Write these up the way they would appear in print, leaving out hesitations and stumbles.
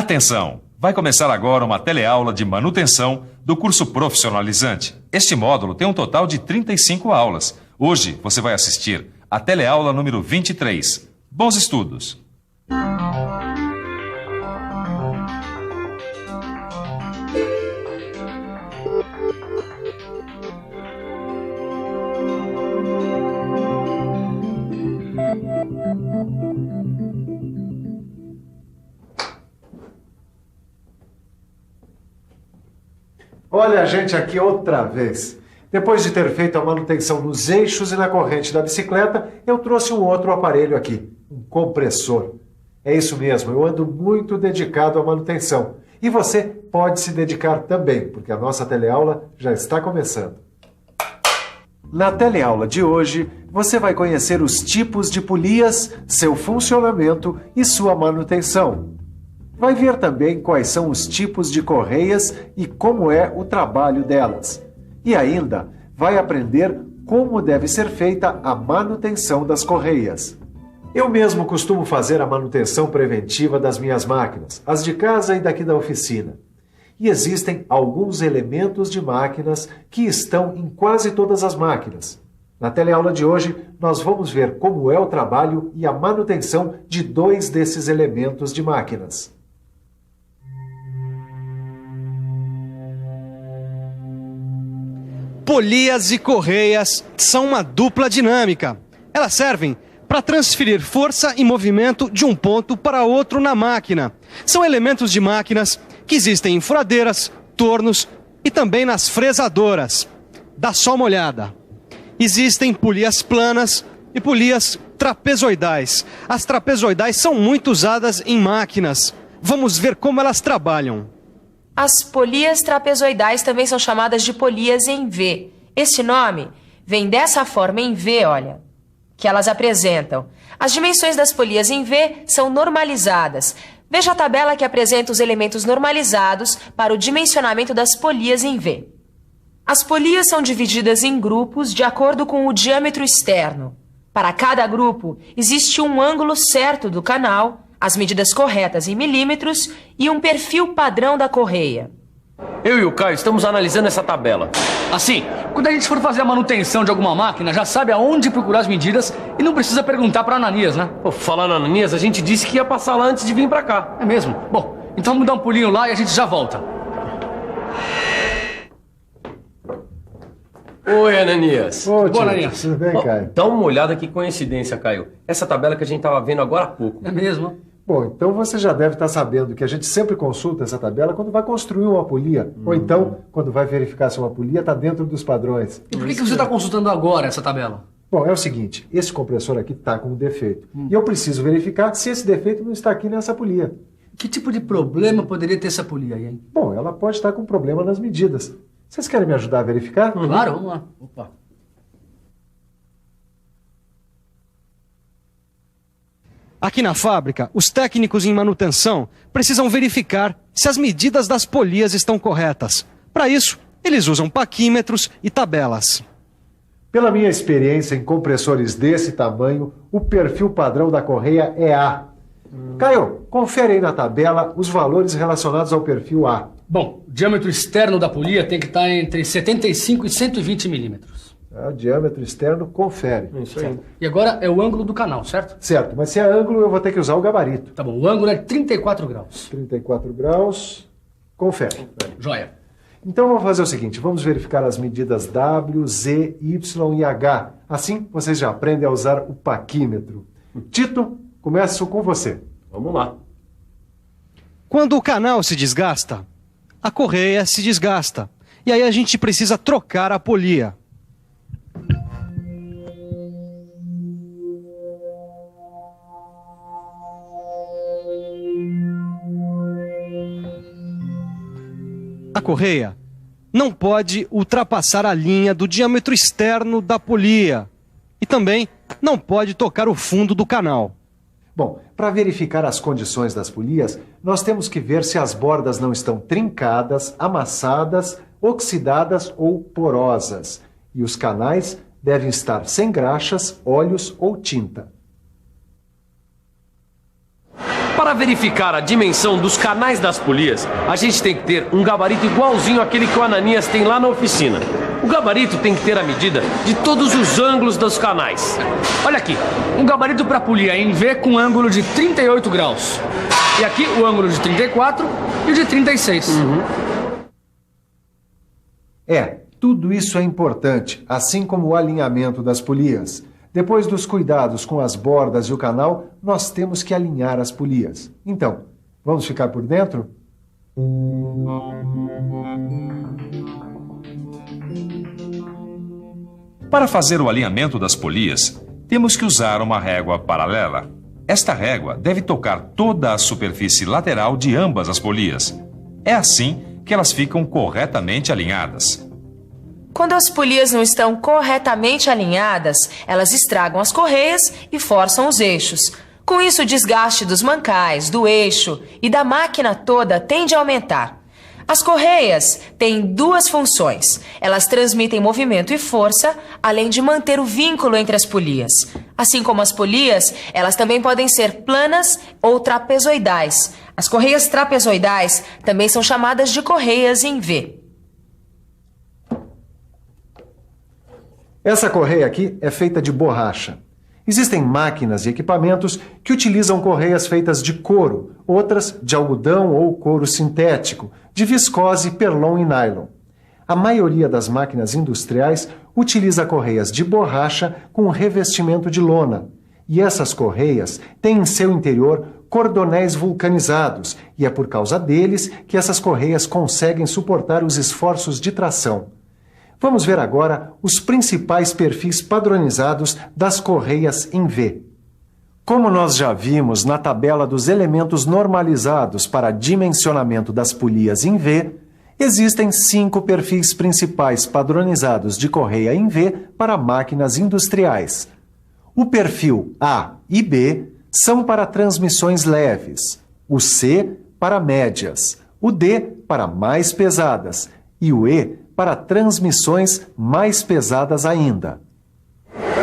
Atenção! Vai começar agora uma teleaula de manutenção do curso profissionalizante. Este módulo tem um total de 35 aulas. Hoje você vai assistir a teleaula número 23. Bons estudos! Olha a gente aqui outra vez. Depois de ter feito a manutenção nos eixos e na corrente da bicicleta, eu trouxe um outro aparelho aqui, um compressor. É isso mesmo, eu ando muito dedicado à manutenção. E você pode se dedicar também, porque a nossa teleaula já está começando. Na teleaula de hoje, você vai conhecer os tipos de polias, seu funcionamento e sua manutenção. Vai ver também quais são os tipos de correias e como é o trabalho delas. E ainda vai aprender como deve ser feita a manutenção das correias. Eu mesmo costumo fazer a manutenção preventiva das minhas máquinas, as de casa e daqui da oficina. E existem alguns elementos de máquinas que estão em quase todas as máquinas. Na teleaula de hoje, nós vamos ver como é o trabalho e a manutenção de 2 desses elementos de máquinas. Polias e correias são uma dupla dinâmica. Elas servem para transferir força e movimento de um ponto para outro na máquina. São elementos de máquinas que existem em furadeiras, tornos e também nas fresadoras. Dá só uma olhada. Existem polias planas e polias trapezoidais. As trapezoidais são muito usadas em máquinas. Vamos ver como elas trabalham. As polias trapezoidais também são chamadas de polias em V. Este nome vem dessa forma em V, olha, que elas apresentam. As dimensões das polias em V são normalizadas. Veja a tabela que apresenta os elementos normalizados para o dimensionamento das polias em V. As polias são divididas em grupos de acordo com o diâmetro externo. Para cada grupo, existe um ângulo certo do canal, as medidas corretas em milímetros e um perfil padrão da correia. Eu e o Caio estamos analisando essa tabela. Assim, quando a gente for fazer a manutenção de alguma máquina, já sabe aonde procurar as medidas e não precisa perguntar para Ananias, né? Pô, falar na Ananias, a gente disse que ia passar lá antes de vir pra cá. É mesmo? Bom, então vamos dar um pulinho lá e a gente já volta. Oi, Ananias. Ô, Boa, Ananias. tudo bem, Caio? Dá uma olhada, que coincidência, Caio. Essa tabela que a gente tava vendo agora há pouco. É mesmo? Bom, então você já deve estar sabendo que a gente sempre consulta essa tabela quando vai construir uma polia. Ou então, quando vai verificar se uma polia está dentro dos padrões. E por que você está consultando agora essa tabela? Bom, é o seguinte, esse compressor aqui está com um defeito. E eu preciso verificar se esse defeito não está aqui nessa polia. Que tipo de problema poderia ter essa polia aí, hein? Bom, ela pode estar com problema nas medidas. Vocês querem me ajudar a verificar? Claro, vamos lá. Opa. Aqui na fábrica, os técnicos em manutenção precisam verificar se as medidas das polias estão corretas. Para isso, eles usam paquímetros e tabelas. Pela minha experiência em compressores desse tamanho, o perfil padrão da correia é A. Caio, confere aí na tabela os valores relacionados ao perfil A. Bom, o diâmetro externo da polia tem que estar entre 75 e 120 milímetros. O diâmetro externo, confere. Isso aí. E agora é o ângulo do canal, certo? Certo, mas se é ângulo, eu vou ter que usar o gabarito. Tá bom, o ângulo é 34 graus. 34 graus, confere. Joia. Então vamos fazer o seguinte, vamos verificar as medidas W, Z, Y e H. Assim, vocês já aprendem a usar o paquímetro. Tito, começo com você. Vamos lá. Quando o canal se desgasta, a correia se desgasta. E aí a gente precisa trocar a polia. A correia não pode ultrapassar a linha do diâmetro externo da polia e também não pode tocar o fundo do canal. Bom, para verificar as condições das polias, nós temos que ver se as bordas não estão trincadas, amassadas, oxidadas ou porosas. E os canais devem estar sem graxas, óleos ou tinta. Para verificar a dimensão dos canais das polias, a gente tem que ter um gabarito igualzinho àquele que o Ananias tem lá na oficina. O gabarito tem que ter a medida de todos os ângulos dos canais. Olha aqui, um gabarito para polia em V com ângulo de 38 graus. E aqui o ângulo de 34 e o de 36. Tudo isso é importante, assim como o alinhamento das polias. Depois dos cuidados com as bordas e o canal, nós temos que alinhar as polias. Então, vamos ficar por dentro? Para fazer o alinhamento das polias, temos que usar uma régua paralela. Esta régua deve tocar toda a superfície lateral de ambas as polias. É assim que elas ficam corretamente alinhadas. Quando as polias não estão corretamente alinhadas, elas estragam as correias e forçam os eixos. Com isso, o desgaste dos mancais, do eixo e da máquina toda tende a aumentar. As correias têm duas funções. Elas transmitem movimento e força, além de manter o vínculo entre as polias. Assim como as polias, elas também podem ser planas ou trapezoidais. As correias trapezoidais também são chamadas de correias em V. Essa correia aqui é feita de borracha. Existem máquinas e equipamentos que utilizam correias feitas de couro, outras de algodão ou couro sintético, de viscose, perlon e nylon. A maioria das máquinas industriais utiliza correias de borracha com revestimento de lona. E essas correias têm em seu interior cordonéis vulcanizados, e é por causa deles que essas correias conseguem suportar os esforços de tração. Vamos ver agora os principais perfis padronizados das correias em V. Como nós já vimos na tabela dos elementos normalizados para dimensionamento das polias em V, existem 5 perfis principais padronizados de correia em V para máquinas industriais. O perfil A e B são para transmissões leves, o C para médias, o D para mais pesadas e o E para transmissões mais pesadas ainda.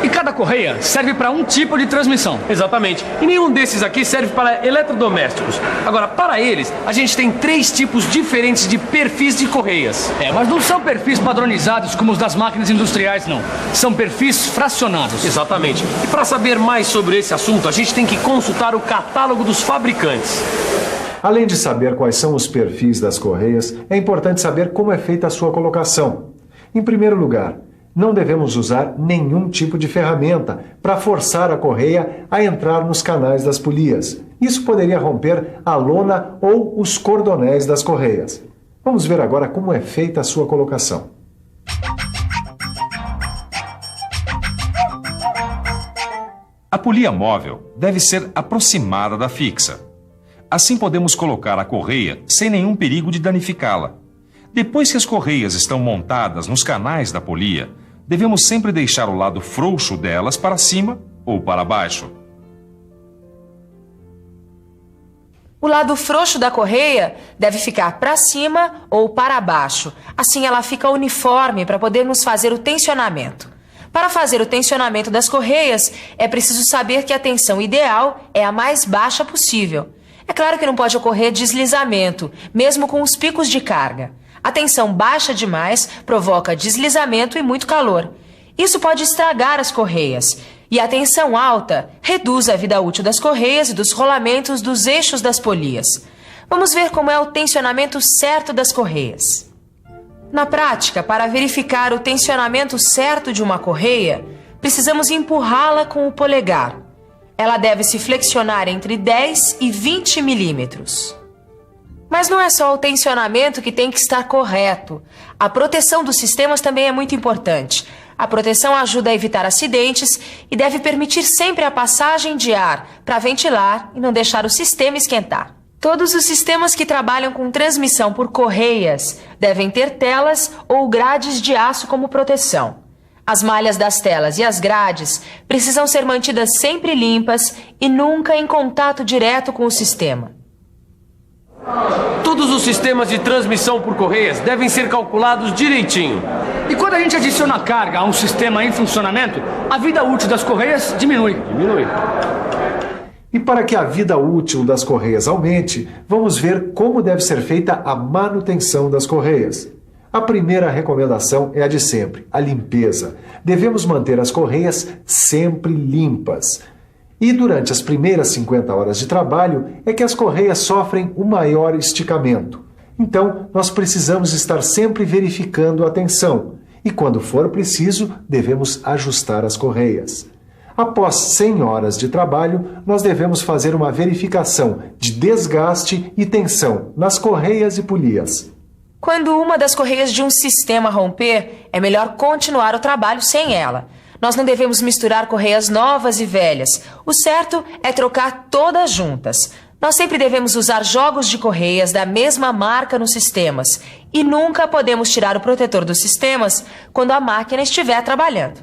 E cada correia serve para um tipo de transmissão. Exatamente. E nenhum desses aqui serve para eletrodomésticos. Agora, para eles, a gente tem 3 tipos diferentes de perfis de correias. Mas não são perfis padronizados como os das máquinas industriais, não. São perfis fracionados. Exatamente. E para saber mais sobre esse assunto, a gente tem que consultar o catálogo dos fabricantes. Além de saber quais são os perfis das correias, é importante saber como é feita a sua colocação. Em primeiro lugar, não devemos usar nenhum tipo de ferramenta para forçar a correia a entrar nos canais das polias. Isso poderia romper a lona ou os cordonéis das correias. Vamos ver agora como é feita a sua colocação. A polia móvel deve ser aproximada da fixa. Assim podemos colocar a correia sem nenhum perigo de danificá-la. Depois que as correias estão montadas nos canais da polia, devemos sempre deixar o lado frouxo delas para cima ou para baixo. O lado frouxo da correia deve ficar para cima ou para baixo. Assim ela fica uniforme para podermos fazer o tensionamento. Para fazer o tensionamento das correias, é preciso saber que a tensão ideal é a mais baixa possível. É claro que não pode ocorrer deslizamento, mesmo com os picos de carga. A tensão baixa demais provoca deslizamento e muito calor. Isso pode estragar as correias. E a tensão alta reduz a vida útil das correias e dos rolamentos dos eixos das polias. Vamos ver como é o tensionamento certo das correias. Na prática, para verificar o tensionamento certo de uma correia, precisamos empurrá-la com o polegar. Ela deve se flexionar entre 10 e 20 milímetros. Mas não é só o tensionamento que tem que estar correto. A proteção dos sistemas também é muito importante. A proteção ajuda a evitar acidentes e deve permitir sempre a passagem de ar para ventilar e não deixar o sistema esquentar. Todos os sistemas que trabalham com transmissão por correias devem ter telas ou grades de aço como proteção. As malhas das telas e as grades precisam ser mantidas sempre limpas e nunca em contato direto com o sistema. Todos os sistemas de transmissão por correias devem ser calculados direitinho. E quando a gente adiciona carga a um sistema em funcionamento, a vida útil das correias diminui. E para que a vida útil das correias aumente, vamos ver como deve ser feita a manutenção das correias. A primeira recomendação é a de sempre, a limpeza. Devemos manter as correias sempre limpas. E durante as primeiras 50 horas de trabalho é que as correias sofrem o maior esticamento. Então, nós precisamos estar sempre verificando a tensão. E quando for preciso, devemos ajustar as correias. Após 100 horas de trabalho, nós devemos fazer uma verificação de desgaste e tensão nas correias e polias. Quando uma das correias de um sistema romper, é melhor continuar o trabalho sem ela. Nós não devemos misturar correias novas e velhas. O certo é trocar todas juntas. Nós sempre devemos usar jogos de correias da mesma marca nos sistemas. E nunca podemos tirar o protetor dos sistemas quando a máquina estiver trabalhando.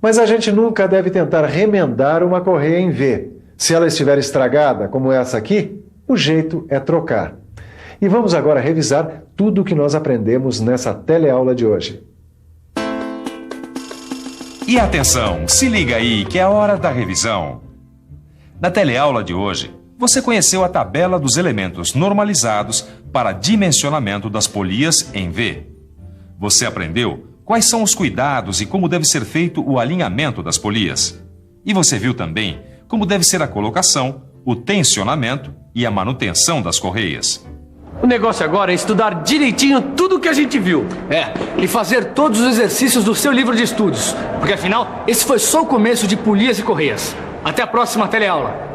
Mas a gente nunca deve tentar remendar uma correia em V. Se ela estiver estragada, como essa aqui, o jeito é trocar. E vamos agora revisar tudo o que nós aprendemos nessa teleaula de hoje. E atenção, se liga aí que é a hora da revisão. Na teleaula de hoje, você conheceu a tabela dos elementos normalizados para dimensionamento das polias em V. Você aprendeu quais são os cuidados e como deve ser feito o alinhamento das polias. E você viu também como deve ser a colocação, o tensionamento e a manutenção das correias. O negócio agora é estudar direitinho tudo o que a gente viu. E fazer todos os exercícios do seu livro de estudos. Porque afinal, esse foi só o começo de polias e correias. Até a próxima teleaula.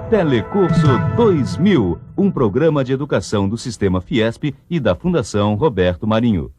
Telecurso 2000, um programa de educação do Sistema Fiesp e da Fundação Roberto Marinho.